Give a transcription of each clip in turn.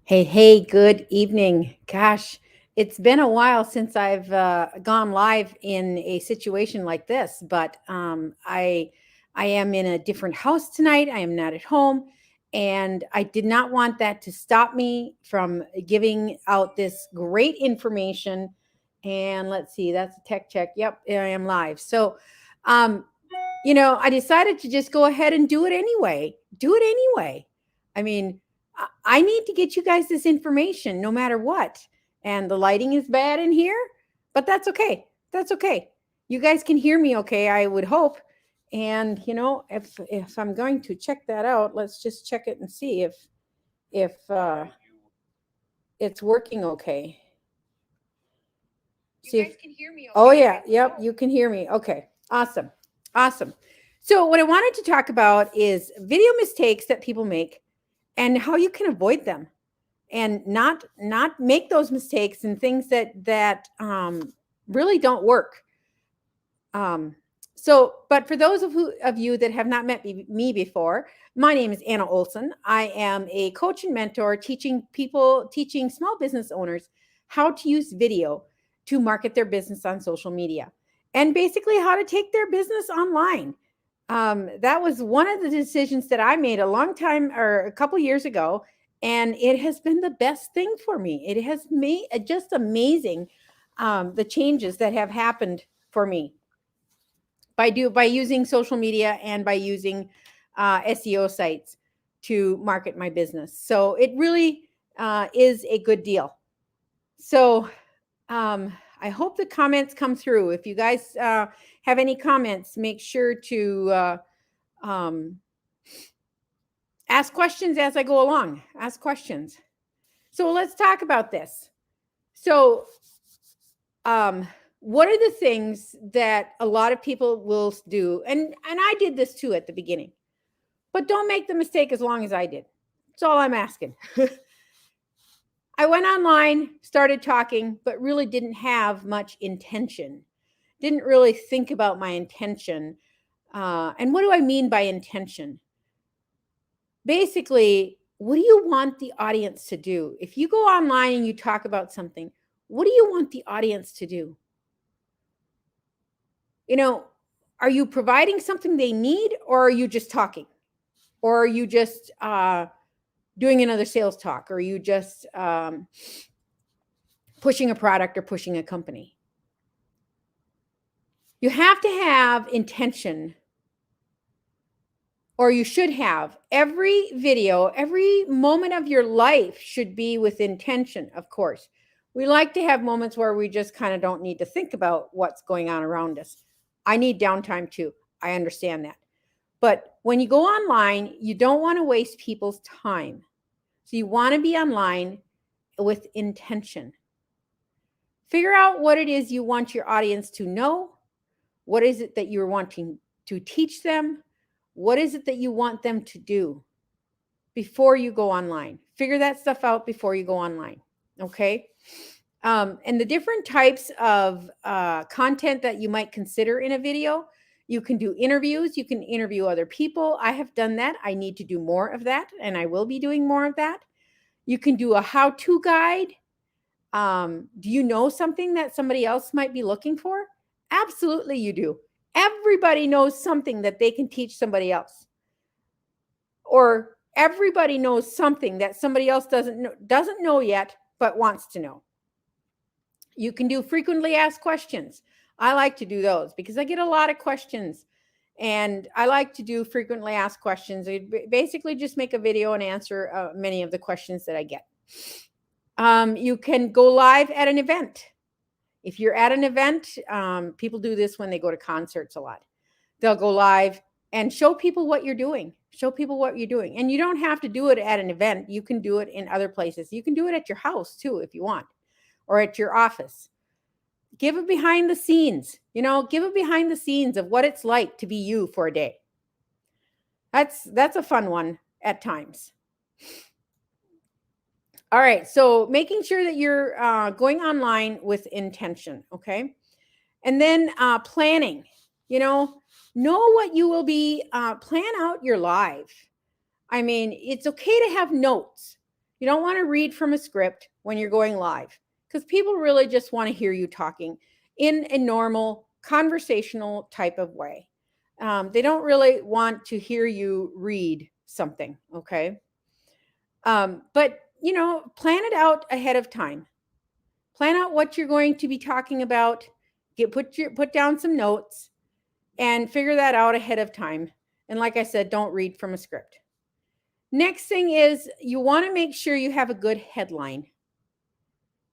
Hey, good evening. Gosh, it's been a while since I've gone live in a situation like this, but I am in a different house tonight. I am not at home, and I did not want that to stop me from giving out this great information. And let's see, that's a tech check. Yep, I am live. Um, I decided to just go ahead and do it anyway. Do it anyway. I mean, I need to get you guys this information no matter what. And the lighting is bad in here, but that's okay. That's okay. You guys can hear me okay, I would hope. And if I'm going to check that out, let's just check it and see if it's working okay. See if, oh yeah, yep, you can hear me. Okay. Awesome. Awesome. So what I wanted to talk about is video mistakes that people make and how you can avoid them and not make those mistakes and things that really don't work. But for those of you that have not met me before, my name is Anna Olson. I am a coach and mentor teaching small business owners how to use video to market their business on social media and basically how to take their business online. That was one of the decisions that I made a long time or a couple years ago, and it has been the best thing for me. It has made just amazing the changes that have happened for me by using social media and by using SEO sites to market my business. So it really is a good deal. So I hope the comments come through. If you guys have any comments, make sure to ask questions as I go along. Ask questions. So let's talk about this. So, what are the things that a lot of people will do? And I did this too at the beginning, but don't make the mistake as long as I did. That's all I'm asking. I went online, started talking, but really didn't have much intention. Didn't really think about my intention. And what do I mean by intention? Basically, what do you want the audience to do? If you go online and you talk about something, what do you want the audience to do? Are you providing something they need, or are you just talking? Or are you just doing another sales talk? Or are you just pushing a product or pushing a company? You have to have intention, or you should have. Every video, every moment of your life should be with intention, of course. We like to have moments where we just kind of don't need to think about what's going on around us. I need downtime too. I understand that. But when you go online, you don't want to waste people's time. So you want to be online with intention. Figure out what it is you want your audience to know. What is it that you're wanting to teach them? What is it that you want them to do before you go online? Figure that stuff out before you go online. Okay. And the different types of content that you might consider in a video, you can do interviews. You can interview other people. I have done that. I need to do more of that, and I will be doing more of that. You can do a how-to guide. Do you know something that somebody else might be looking for? Absolutely, you do. Everybody knows something that they can teach somebody else. Or everybody knows something that somebody else doesn't know yet, but wants to know. You can do frequently asked questions. I like to do those because I get a lot of questions, and I like to do frequently asked questions. I basically just make a video and answer many of the questions that I get. You can go live at an event. If you're at an event, people do this when they go to concerts a lot. They'll go live and show people what you're doing. Show people what you're doing. And you don't have to do it at an event. You can do it in other places. You can do it at your house too if you want, or at your office. Give it behind the scenes. Give it behind the scenes of what it's like to be you for a day. That's a fun one at times. All right, so making sure that you're going online with intention, okay? And then planning, know what you will be, plan out your live. I mean, it's okay to have notes. You don't want to read from a script when you're going live because people really just want to hear you talking in a normal conversational type of way. They don't really want to hear you read something, okay? But, plan it out ahead of time. Plan out what you're going to be talking about. Put down some notes and figure that out ahead of time. And like I said, don't read from a script. Next thing is you want to make sure you have a good headline.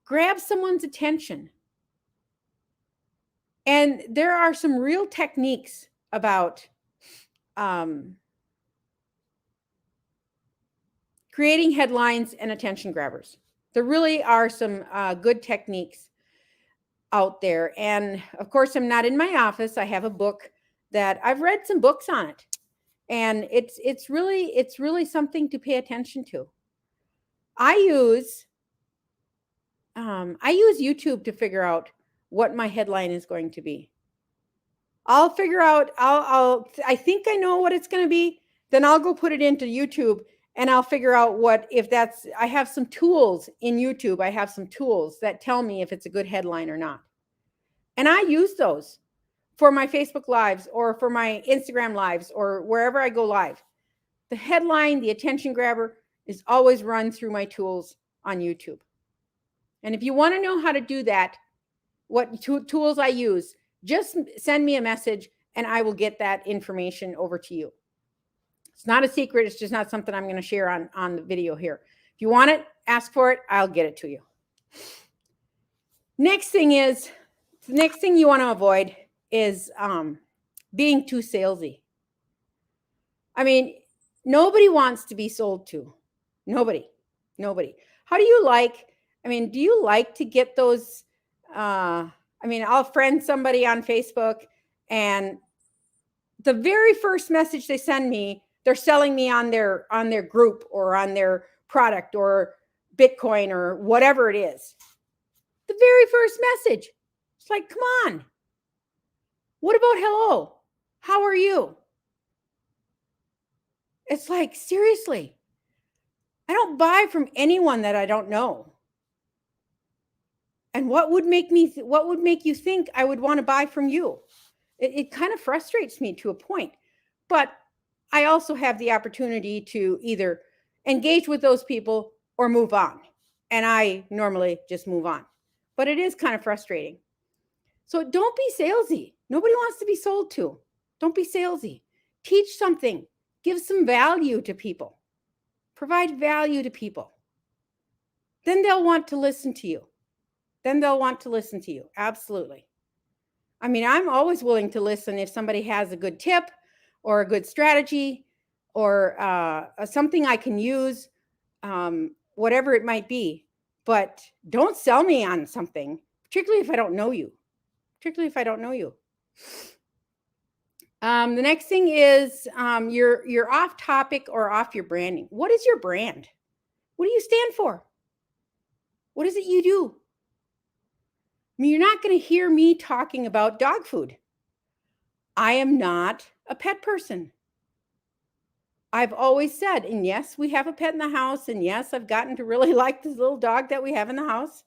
Grab someone's attention. And there are some real techniques about creating headlines and attention grabbers. There really are some good techniques out there. And of course, I'm not in my office. I have a book that I've read some books on it. And it's really something to pay attention to. I use YouTube to figure out what my headline is going to be. I'll figure out, I think I know what it's going to be. Then I'll go put it into YouTube and I'll figure out I have some tools in YouTube. I have some tools that tell me if it's a good headline or not. And I use those for my Facebook lives or for my Instagram lives or wherever I go live. The headline, the attention grabber is always run through my tools on YouTube. And if you want to know how to do that, what tools I use, just send me a message and I will get that information over to you. It's not a secret. It's just not something I'm going to share on the video here. If you want it, ask for it. I'll get it to you. The next thing you want to avoid is being too salesy. I mean, nobody wants to be sold to. Nobody. How do you do you like to get those? I'll friend somebody on Facebook and the very first message they send me, they're selling me on their group or on their product or Bitcoin or whatever it is. The very first message. It's like, come on. What about hello? How are you? It's like, seriously. I don't buy from anyone that I don't know. And what would make you think I would want to buy from you? It kind of frustrates me to a point. But I also have the opportunity to either engage with those people or move on. And I normally just move on. But it is kind of frustrating. So don't be salesy. Nobody wants to be sold to. Don't be salesy. Teach something. Give some value to people. Provide value to people. Then they'll want to listen to you. Absolutely. I mean, I'm always willing to listen if somebody has a good tip or a good strategy or something I can use, whatever it might be. But don't sell me on something, particularly if I don't know you. The next thing is you're off topic or off your branding. What is your brand? What do you stand for? What is it you do? I mean, you're not going to hear me talking about dog food. I am not a pet person. I've always said, and yes, we have a pet in the house, and yes, I've gotten to really like this little dog that we have in the house,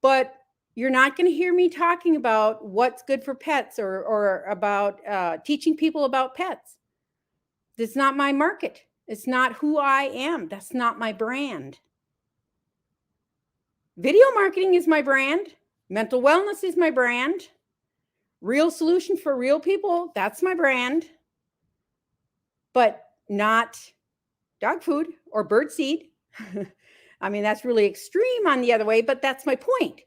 but you're not going to hear me talking about what's good for pets or about teaching people about pets. That's not my market. It's not who I am. That's not my brand. Video marketing is my brand. Mental wellness is my brand. Real solution for real people, that's my brand. But not dog food or bird seed. I mean, that's really extreme on the other way, but that's my point.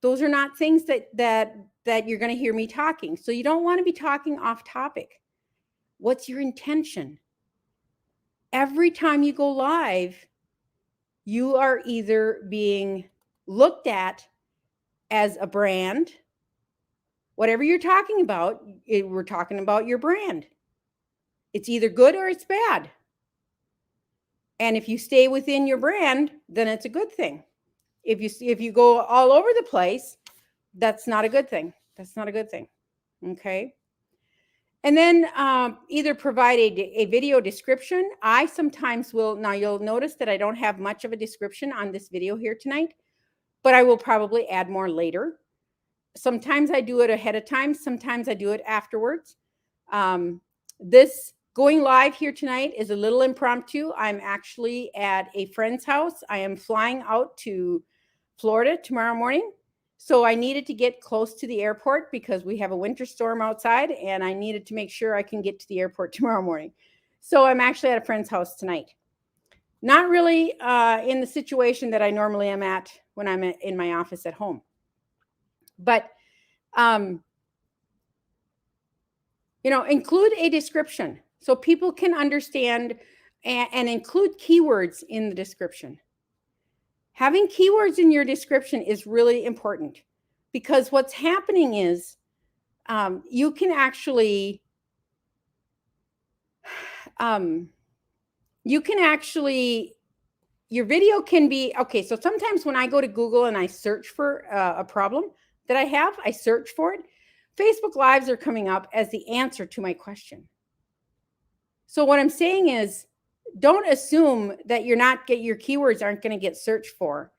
Those are not things that you're going to hear me talking. So you don't want to be talking off topic. What's your intention? Every time you go live, you are either being looked at as a brand. Whatever you're talking about, we're talking about your brand. It's either good or it's bad. And if you stay within your brand, then it's a good thing. If you go all over the place, that's not a good thing. Okay. And then either provide a video description. I sometimes will, now you'll notice that I don't have much of a description on this video here tonight, but I will probably add more later. Sometimes I do it ahead of time. Sometimes I do it afterwards. This going live here tonight is a little impromptu. I'm actually at a friend's house. I am flying out to Florida tomorrow morning. So I needed to get close to the airport because we have a winter storm outside, and I needed to make sure I can get to the airport tomorrow morning. So I'm actually at a friend's house tonight. Not really in the situation that I normally am at when I'm in my office at home. But, include a description so people can understand, and include keywords in the description. Having keywords in your description is really important, because what's happening is you can actually your video can be, okay, so sometimes when I go to Google and I search for a problem that I have, I search for it, Facebook Lives are coming up as the answer to my question. So what I'm saying is, don't assume that your keywords aren't going to get searched for,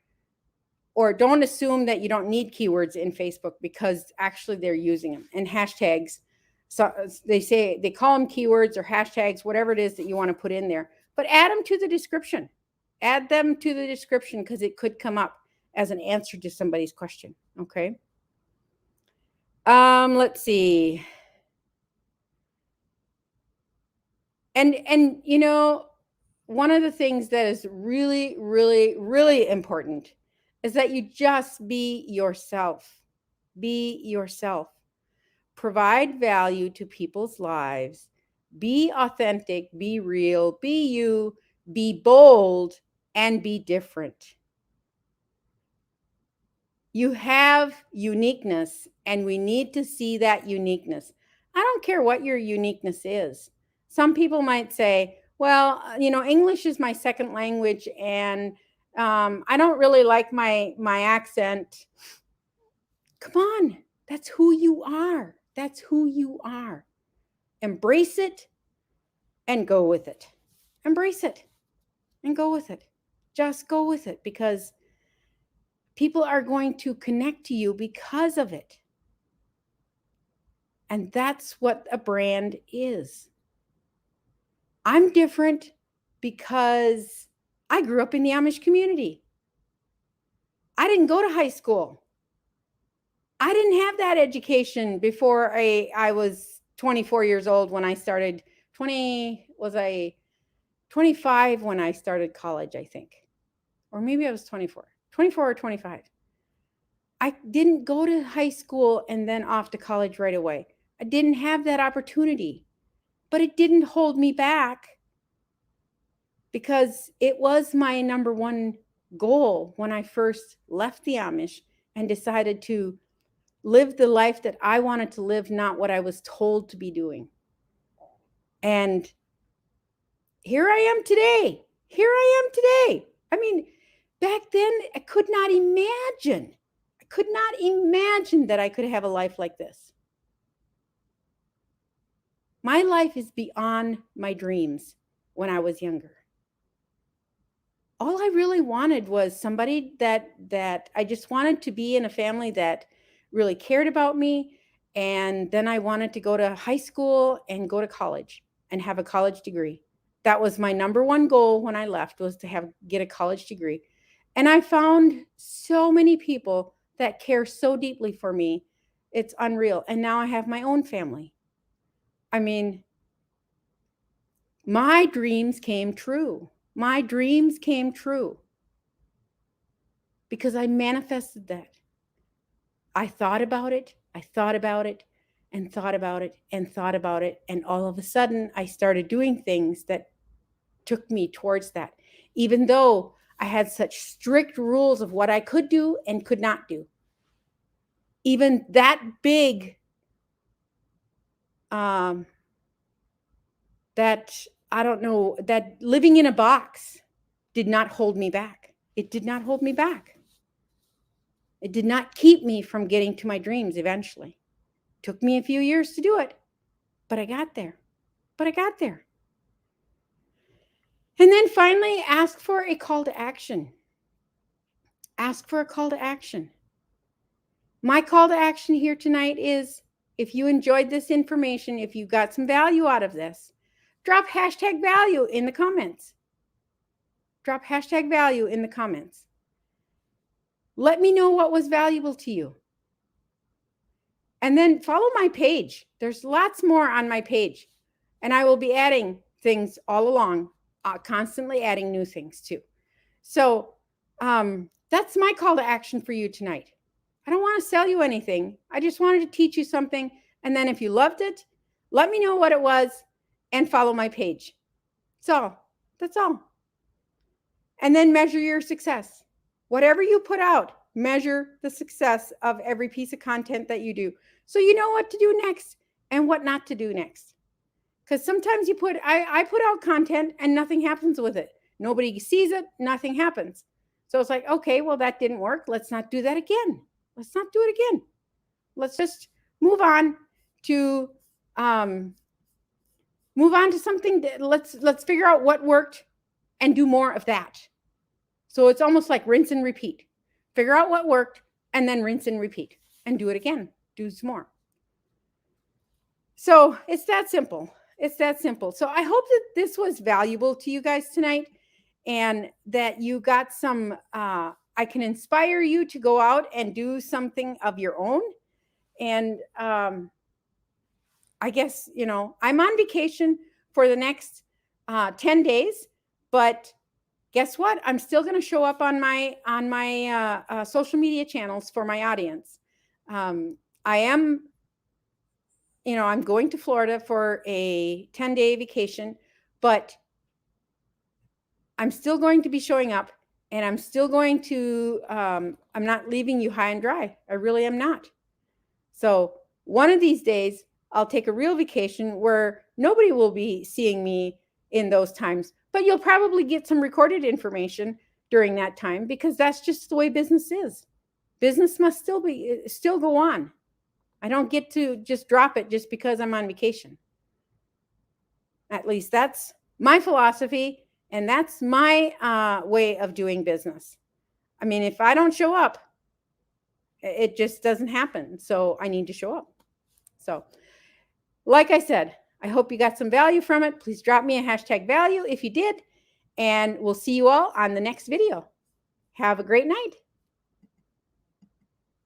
or don't assume that you don't need keywords in Facebook, because actually they're using them, and hashtags. So they call them keywords or hashtags, whatever it is that you want to put in there, but add them to the description. Add them to the description, because it could come up as an answer to somebody's question. Okay. Let's see. And one of the things that is really, really, really important is that you just be yourself. Be yourself. Provide value to people's lives. Be authentic, be real, be you, be bold, and be different. You have uniqueness, and we need to see that uniqueness. I don't care what your uniqueness is. Some people might say, well, English is my second language, and I don't really like my accent. Come on, that's who you are. That's who you are. Embrace it and go with it. Embrace it and go with it. Just go with it, because people are going to connect to you because of it. And that's what a brand is. I'm different because I grew up in the Amish community. I didn't go to high school. I didn't have that education before I was 24 years old when I started. 25 when I started college, I think. Or maybe I was 24 or 25. I didn't go to high school and then off to college right away. I didn't have that opportunity, but it didn't hold me back, because it was my number one goal when I first left the Amish and decided to live the life that I wanted to live, not what I was told to be doing. And here I am today. I mean, back then I could not imagine that I could have a life like this. My life is beyond my dreams when I was younger. All I really wanted was somebody that I just wanted to be in a family that really cared about me. And then I wanted to go to high school and go to college and have a college degree. That was my number one goal when I left, was to get a college degree. And I found so many people that care so deeply for me. It's unreal. And now I have my own family. I mean, my dreams came true. My dreams came true because I manifested that. I thought about it, and thought about it, and thought about it. And all of a sudden, I started doing things that took me towards that, even though I had such strict rules of what I could do and could not do. Even that big, that living in a box did not hold me back. It did not hold me back. It did not keep me from getting to my dreams eventually. It took me a few years to do it, but I got there. But I got there. And then finally, ask for a call to action. Ask for a call to action. My call to action here tonight is, if you enjoyed this information, if you got some value out of this, drop hashtag value in the comments. Drop hashtag value in the comments. Let me know what was valuable to you. And then follow my page. There's lots more on my page. And I will be adding things all along, constantly adding new things too. So that's my call to action for you tonight. I don't want to sell you anything. I just wanted to teach you something. And then if you loved it, let me know what it was and follow my page. That's all. And then measure your success. Whatever you put out, measure the success of every piece of content that you do, so you know what to do next and what not to do next. Because sometimes I put out content and nothing happens with it. Nobody sees it, nothing happens. So it's like, okay, well, that didn't work. Let's not do that again. Let's not do it again. Let's just move on to something. Let's figure out what worked and do more of that. So it's almost like rinse and repeat. Figure out what worked and then rinse and repeat and do it again. Do some more. So it's that simple. It's that simple. So I hope that this was valuable to you guys tonight, and that you got some, I can inspire you to go out and do something of your own. And I guess, I'm on vacation for the next 10 days, but guess what? I'm still going to show up on my social media channels for my audience. I am, I'm going to Florida for a 10-day vacation, but I'm still going to be showing up, and I'm still going to, I'm not leaving you high and dry. I really am not. So one of these days, I'll take a real vacation where nobody will be seeing me in those times, but you'll probably get some recorded information during that time, because that's just the way business is. Business must still go on. I don't get to just drop it just because I'm on vacation. At least that's my philosophy, and that's my way of doing business. I mean, if I don't show up, it just doesn't happen. So I need to show up. So like I said, I hope you got some value from it. Please drop me a hashtag value if you did, and we'll see you all on the next video. Have a great night.